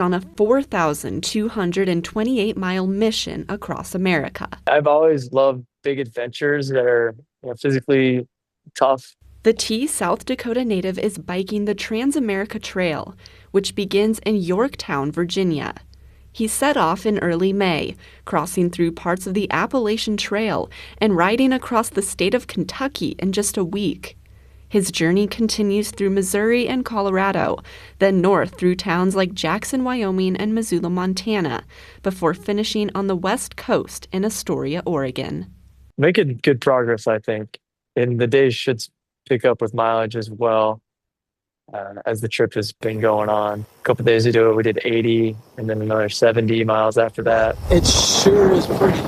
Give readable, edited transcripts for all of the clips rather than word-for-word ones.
on a 4,228-mile mission across America. I've always loved big adventures that are physically tough. The T South Dakota native is biking the Transamerica Trail, which begins in Yorktown, Virginia. He set off in early May, crossing through parts of the Appalachian Trail and riding across the state of Kentucky in just a week. His journey continues through Missouri and Colorado, then north through towns like Jackson, Wyoming, and Missoula, Montana, before finishing on the west coast in Astoria, Oregon. Making good progress, I think, and the days should pick up with mileage as well as the trip has been going on. A couple days ago, we did 80 and then another 70 miles after that. It sure is pretty.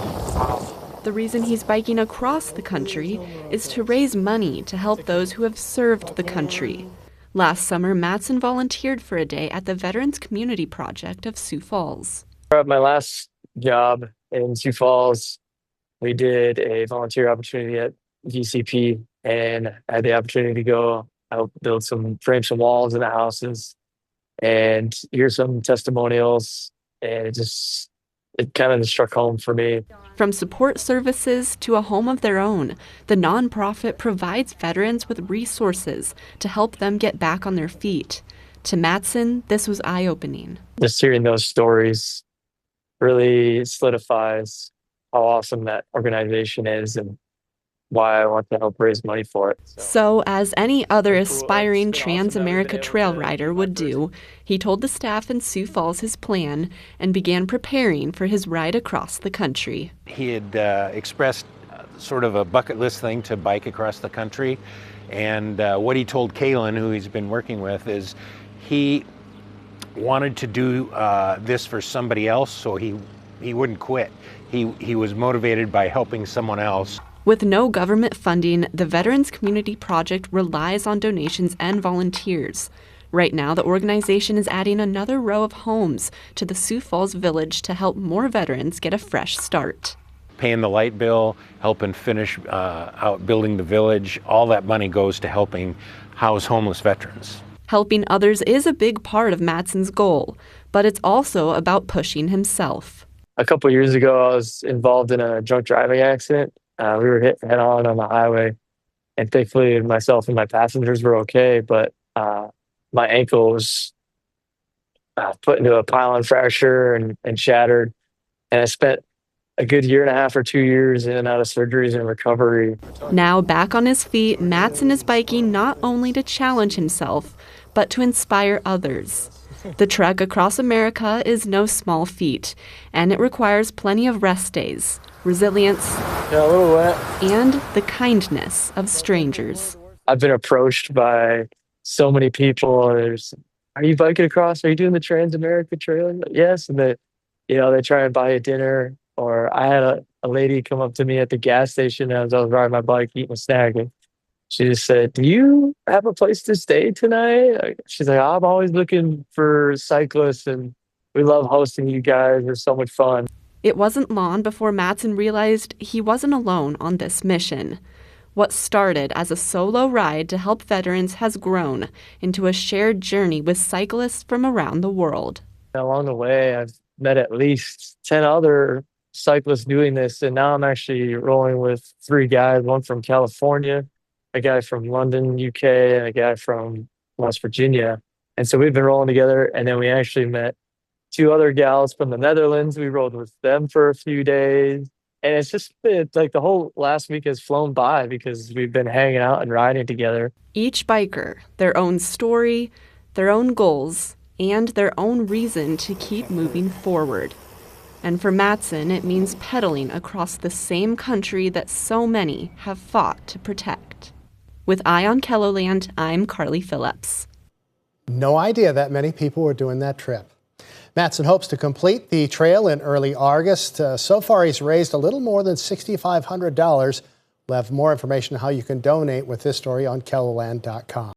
The reason he's biking across the country is to raise money to help those who have served the country. Last summer, Mattson volunteered for a day at the Veterans Community Project of Sioux Falls. At my last job in Sioux Falls, we did a volunteer opportunity at VCP, and I had the opportunity to go help frame some walls in the houses and hear some testimonials, and it kind of struck home for me. From support services to a home of their own, the nonprofit provides veterans with resources to help them get back on their feet. To Mattson, this was eye-opening. Just hearing those stories really solidifies how awesome that organization is and why I want to help raise money for it. So, as any other aspiring Transamerica trail rider would do, he told the staff in Sioux Falls his plan and began preparing for his ride across the country. He had expressed sort of a bucket list thing to bike across the country, and what he told Kaylin, who he's been working with, is he wanted to do this for somebody else so he wouldn't quit. He was motivated by helping someone else. With no government funding, the Veterans Community Project relies on donations and volunteers. Right now, the organization is adding another row of homes to the Sioux Falls Village to help more veterans get a fresh start. Paying the light bill, helping finish out building the village, all that money goes to helping house homeless veterans. Helping others is a big part of Mattson's goal, but it's also about pushing himself. A couple of years ago, I was involved in a drunk driving accident. We were hit head on the highway, and thankfully myself and my passengers were okay, but my ankle was put into a pylon fracture and shattered, and I spent a good year and a half or 2 years in and out of surgeries and recovery. Now back on his feet, Mattson is biking not only to challenge himself, but to inspire others. The trek across America is no small feat, and it requires plenty of rest days, resilience, a little wet, and the kindness of strangers. I've been approached by so many people. Are you biking across? Are you doing the Transamerica Trail? Yes, and they try and buy you dinner. Or I had a lady come up to me at the gas station as I was riding my bike, eating a snack, and she just said, "Do you have a place to stay tonight?" She's like, "I'm always looking for cyclists, and we love hosting you guys. It's so much fun." It wasn't long before Mattson realized he wasn't alone on this mission. What started as a solo ride to help veterans has grown into a shared journey with cyclists from around the world. Along the way, I've met at least 10 other cyclists doing this, and now I'm actually rolling with 3 guys, one from California, a guy from London, UK, and a guy from West Virginia. And so we've been rolling together, and then we actually met 2 other gals from the Netherlands. We rode with them for a few days. And it's like the whole last week has flown by because we've been hanging out and riding together. Each biker, their own story, their own goals, and their own reason to keep moving forward. And for Mattson, it means pedaling across the same country that so many have fought to protect. With Eye on KELOLAND, I'm Carly Phillips. No idea that many people were doing that trip. Mattson hopes to complete the trail in early August. So far, he's raised a little more than $6,500. We'll have more information on how you can donate with this story on KELOLAND.com.